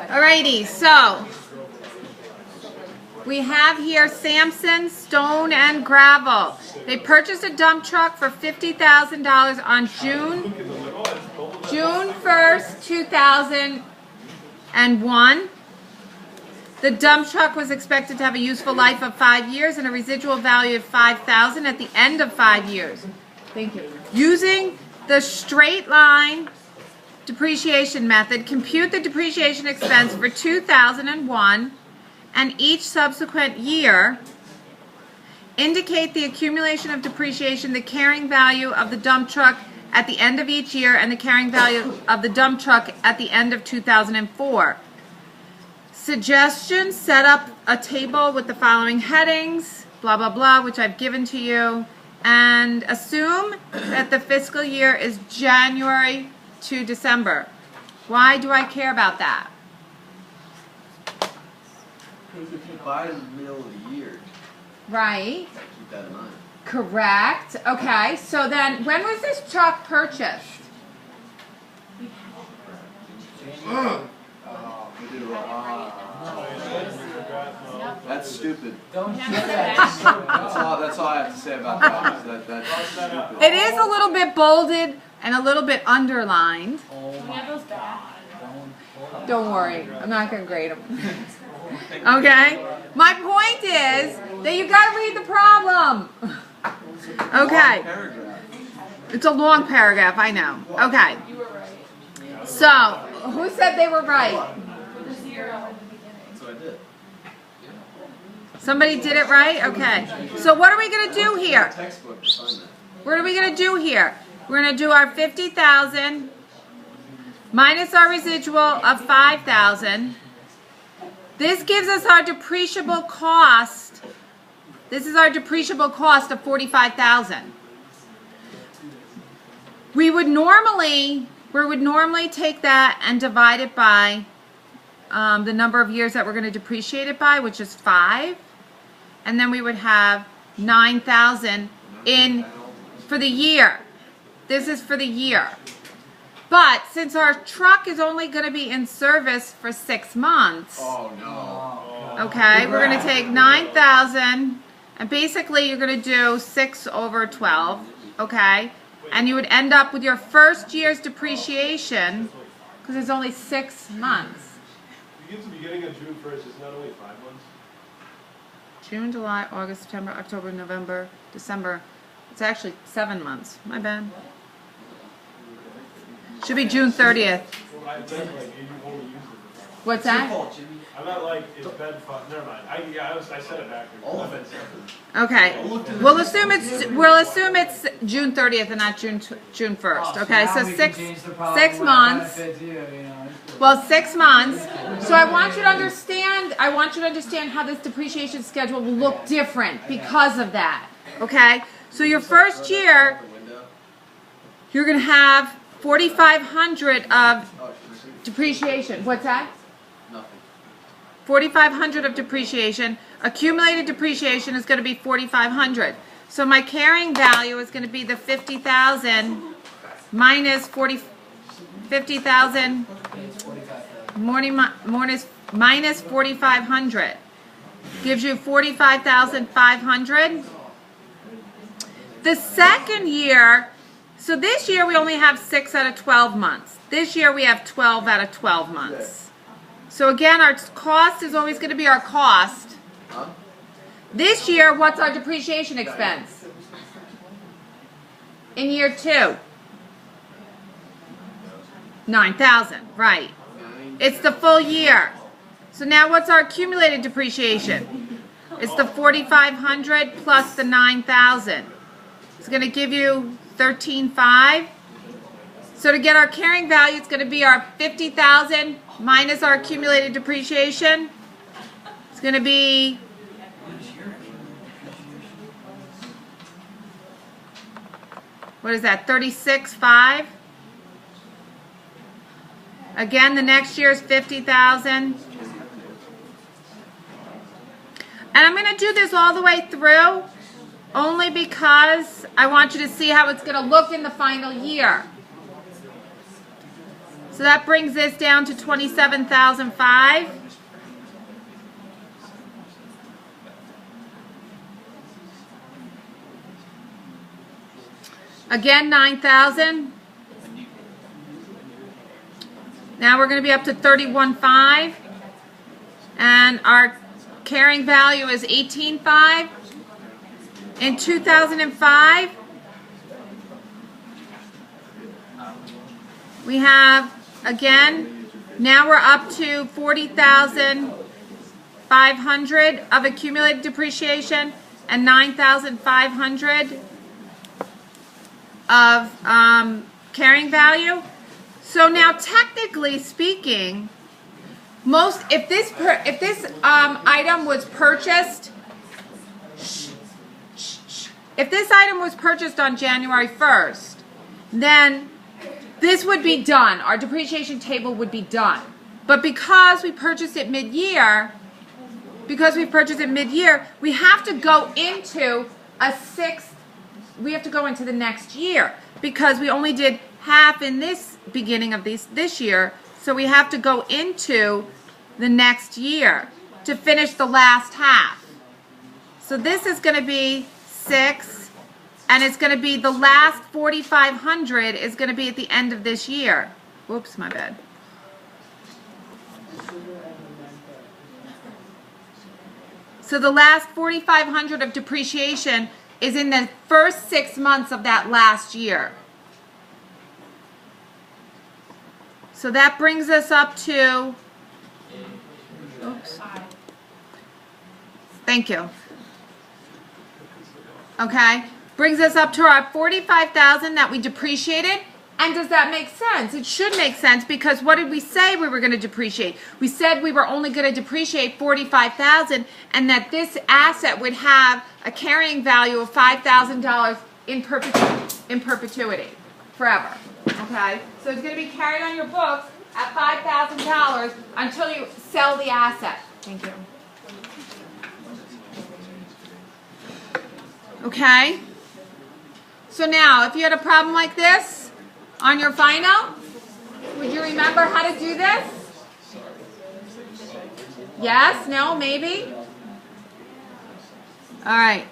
Alrighty, so we have here Sampson, Stone, and Gravel. They purchased a dump truck for $50,000 on June 1st, 2001. The dump truck was expected to have a useful life of 5 years and a residual value of $5,000 at the end of 5 years. Thank you. Using the straight line depreciation method, compute the depreciation expense for 2001 and each subsequent year. Indicate the accumulation of depreciation, the carrying value of the dump truck at the end of each year, and the carrying value of the dump truck at the end of 2004. Suggestions: set up a table with the following headings, blah, blah, blah, which I've given to you, and assume that the fiscal year is January to December. Why do I care about that? Because if you buy in the middle of the year, right? Keep that in mind. Correct. Okay, so then when was this truck purchased? That's stupid. That's all I have to say about that. That's stupid. It is a little bit bolded and a little bit underlined. Don't worry, I'm not going to grade them. Okay? My point is that you got to read the problem. Okay. It's a long paragraph, I know. Okay. So, who said they were right? Somebody did it right? Okay. So what are we going to do here? What are we going to do here? We're going to do our $50,000 minus our residual of $5,000. This gives us our depreciable cost. This is our depreciable cost of $45,000. We would normally take that and divide it by the number of years that we're going to depreciate it by, which is 5. And then we would have 9,000 in for the year. This is for the year. But since our truck is only going to be in service for 6 months, okay, we're going to take 9,000, and basically you're going to do 6 over 12, okay? And you would end up with your first year's depreciation, because it's only 6 months. You get to the beginning of June 1st, it's not only 5 months? June, July, August, September, October, November, December. It's actually 7 months. My bad. Should be June 30th. What's that? I'm not like, it's been fun. Never mind. I said it backwards. Okay. We'll assume it's June 30th and not June 1st. Okay. So 6 months. Well, 6 months. So I want you to understand how this depreciation schedule will look different because of that. Okay? So your first year, you're going to have $4,500 of depreciation. What's that? Nothing. $4,500 of depreciation. Accumulated depreciation is going to be $4,500. So my carrying value is going to be the $50,000 minus $50,000 minus $4,500. Gives you $45,500. The second year, so this year we only have 6 out of 12 months. This year we have 12 out of 12 months. So again, our cost is always going to be our cost. This year, what's our depreciation expense? In year 2. 9,000, right. It's the full year. So now what's our accumulated depreciation? It's the $4,500 plus the 9,000. It's going to give you 13,500. So to get our carrying value, it's going to be our 50,000 minus our accumulated depreciation. It's going to be what is that? 36,500. Again, the next year is 50,000. And I'm going to do this all the way through only because I want you to see how it's going to look in the final year. So that brings this down to 27,005. Again, 9,000. Now we're going to be up to 31,500. And our carrying value is 18,500. In 2005, we have, again, now we're up to 40,500 of accumulated depreciation and 9,500 of carrying value. So now, technically speaking, if this item was purchased, on January 1st, then this would be done. Our depreciation table would be done. But because we purchased it mid-year, we have to go into we have to go into the next year because we only did half in this beginning of this year. So we have to go into the next year to finish the last half. So this is going to be 6, and it's going to be the last 4,500 is going to be at the end of this year. Whoops, my bad. So the last 4,500 of depreciation is in the first 6 months of that last year. So that brings us up to, oops. Thank you. Okay, brings us up to our 45,000 that we depreciated. And does that make sense? It should make sense because what did we say we were going to depreciate? We said we were only going to depreciate 45,000 and that this asset would have a carrying value of $5,000 in perpetuity, forever. Okay, so it's going to be carried on your books at $5,000 until you sell the asset. Thank you. Okay, so now if you had a problem like this on your final, would you remember how to do this? Yes? No? Maybe? All right.